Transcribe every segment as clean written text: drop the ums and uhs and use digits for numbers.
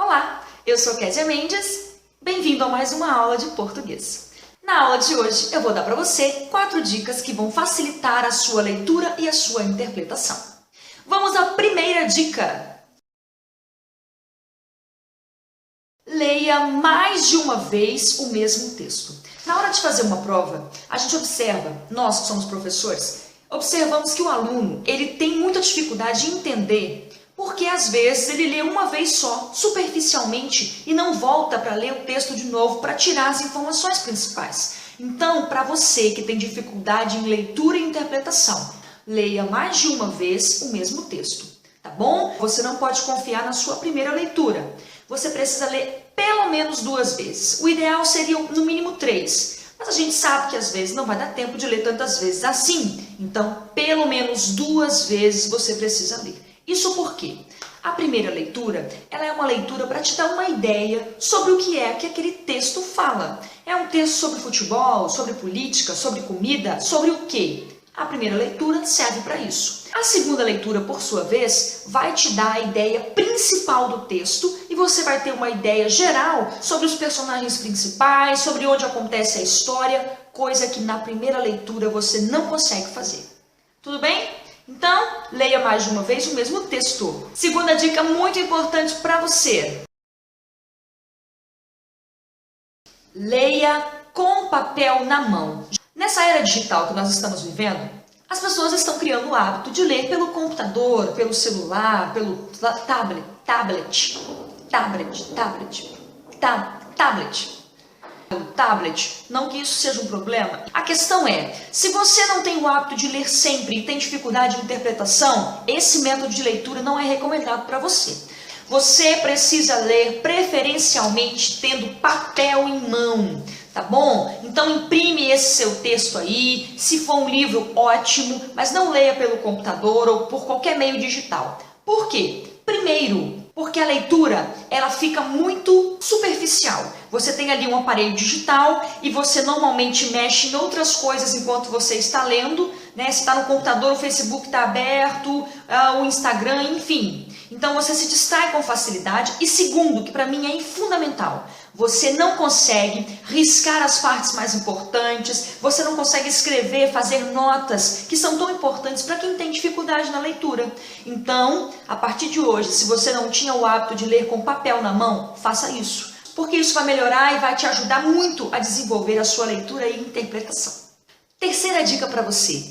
Olá, eu sou Kézia Mendes, bem-vindo a mais uma aula de português. Na aula de hoje eu vou dar para você 4 dicas que vão facilitar a sua leitura e a sua interpretação. Vamos à primeira dica. Leia mais de uma vez o mesmo texto. Na hora de fazer uma prova, a gente observa, nós que somos professores, observamos que o aluno ele tem muita dificuldade em entender porque às vezes ele lê uma vez só, superficialmente, e não volta para ler o texto de novo para tirar as informações principais. Então, para você que tem dificuldade em leitura e interpretação, leia mais de uma vez o mesmo texto, tá bom? Você não pode confiar na sua primeira leitura. Você precisa ler pelo menos 2 vezes. O ideal seria no mínimo 3. Mas a gente sabe que às vezes não vai dar tempo de ler tantas vezes assim. Então, pelo menos 2 vezes você precisa ler. Isso porque a primeira leitura, ela é uma leitura para te dar uma ideia sobre o que é que aquele texto fala. É um texto sobre futebol, sobre política, sobre comida, sobre o quê? A primeira leitura serve para isso. A segunda leitura, por sua vez, vai te dar a ideia principal do texto e você vai ter uma ideia geral sobre os personagens principais, sobre onde acontece a história, coisa que na primeira leitura você não consegue fazer. Tudo bem? Então, leia mais de uma vez o mesmo texto. Segunda dica muito importante para você. Leia com papel na mão. Nessa era digital que nós estamos vivendo, as pessoas estão criando o hábito de ler pelo computador, pelo celular, pelo tablet. Não que isso seja um problema. A questão é, se você não tem o hábito de ler sempre e tem dificuldade de interpretação, esse método de leitura não é recomendado para você. Você precisa ler preferencialmente tendo papel em mão, tá bom? Então imprime esse seu texto aí, se for um livro, ótimo, mas não leia pelo computador ou por qualquer meio digital. Por quê? Primeiro, porque a leitura ela fica muito superficial. Você tem ali um aparelho digital e você normalmente mexe em outras coisas enquanto você está lendo, né? Se está no computador, o Facebook está aberto, o Instagram, enfim. Então você se distrai com facilidade. E segundo, que para mim é fundamental, você não consegue riscar as partes mais importantes, você não consegue escrever, fazer notas que são tão importantes para quem tem dificuldade na leitura. Então, a partir de hoje, se você não tinha o hábito de ler com papel na mão, faça isso. Porque isso vai melhorar e vai te ajudar muito a desenvolver a sua leitura e interpretação. Terceira dica para você.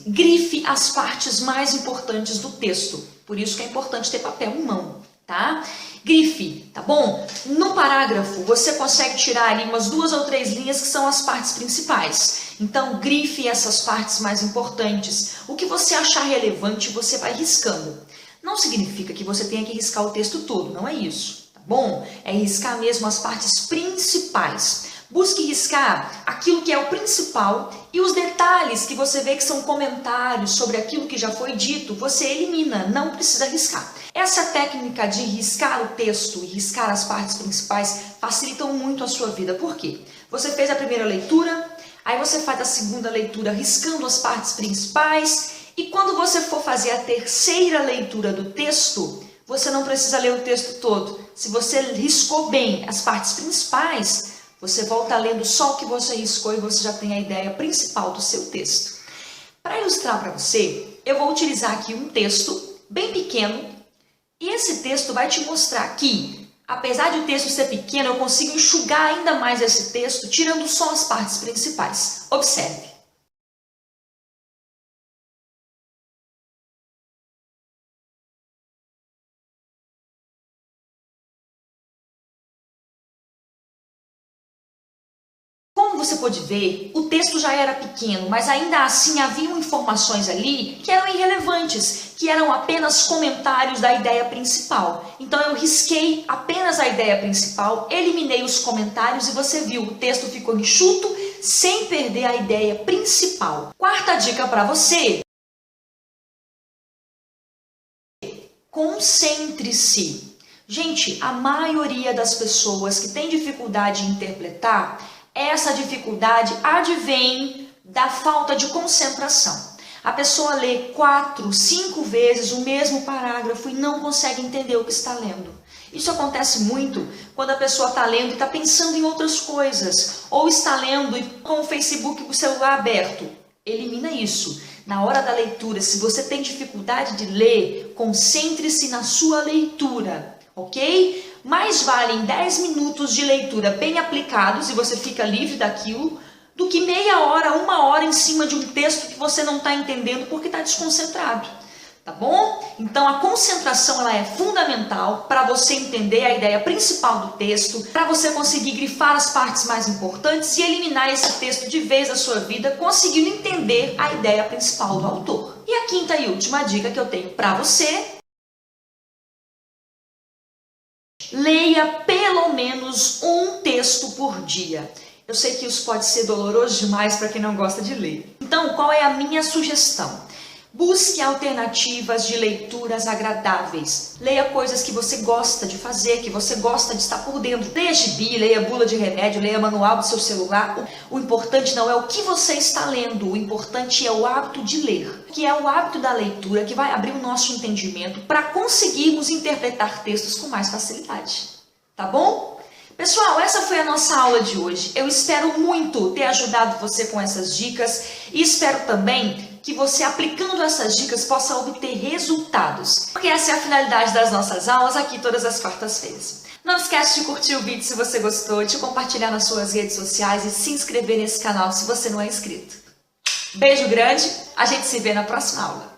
Grife as partes mais importantes do texto. Por isso que é importante ter papel em mão, tá? Grife, tá bom? No parágrafo, você consegue tirar ali umas 2 ou 3 linhas que são as partes principais. Então, grife essas partes mais importantes. O que você achar relevante, você vai riscando. Não significa que você tenha que riscar o texto todo, não é isso, tá bom? É riscar mesmo as partes principais. Busque riscar aquilo que é o principal e os detalhes que você vê que são comentários sobre aquilo que já foi dito, você elimina, não precisa riscar. Essa técnica de riscar o texto e riscar as partes principais facilitam muito a sua vida. Por quê? Você fez a primeira leitura, aí você faz a segunda leitura riscando as partes principais e quando você for fazer a terceira leitura do texto, você não precisa ler o texto todo. Se você riscou bem as partes principais, você volta lendo só o que você riscou e você já tem a ideia principal do seu texto. Para ilustrar para você, eu vou utilizar aqui um texto bem pequeno e esse texto vai te mostrar que, apesar de o texto ser pequeno, eu consigo enxugar ainda mais esse texto, tirando só as partes principais. Observe. Como você pode ver, o texto já era pequeno, mas ainda assim haviam informações ali que eram irrelevantes, que eram apenas comentários da ideia principal. Então eu risquei apenas a ideia principal, eliminei os comentários e você viu, o texto ficou enxuto, sem perder a ideia principal. Quarta dica para você. Concentre-se. Gente, a maioria das pessoas que tem dificuldade em interpretar, essa dificuldade advém da falta de concentração. A pessoa lê 4, 5 vezes o mesmo parágrafo e não consegue entender o que está lendo. Isso acontece muito quando a pessoa está lendo e está pensando em outras coisas, ou está lendo com o Facebook e o celular aberto. Elimina isso. Na hora da leitura, se você tem dificuldade de ler, concentre-se na sua leitura, ok? Mais valem 10 minutos de leitura bem aplicados e você fica livre daquilo, do que meia hora, 1 hora em cima de um texto que você não está entendendo porque está desconcentrado. Tá bom? Então a concentração ela é fundamental para você entender a ideia principal do texto, para você conseguir grifar as partes mais importantes e eliminar esse texto de vez da sua vida, conseguindo entender a ideia principal do autor. E a quinta e última dica que eu tenho para você: leia pelo menos um texto por dia. Eu sei que isso pode ser doloroso demais para quem não gosta de ler. Então, qual é a minha sugestão? Busque alternativas de leituras agradáveis. Leia coisas que você gosta de fazer, que você gosta de estar por dentro. Leia gibi, leia bula de remédio, leia manual do seu celular. O importante não é o que você está lendo, o importante é o hábito de ler, que é o hábito da leitura que vai abrir o nosso entendimento para conseguirmos interpretar textos com mais facilidade. Tá bom? Pessoal, essa foi a nossa aula de hoje. Eu espero muito ter ajudado você com essas dicas e espero também que você, aplicando essas dicas, possa obter resultados. Porque essa é a finalidade das nossas aulas aqui todas as quartas-feiras. Não esquece de curtir o vídeo se você gostou, de compartilhar nas suas redes sociais e se inscrever nesse canal se você não é inscrito. Beijo grande, a gente se vê na próxima aula.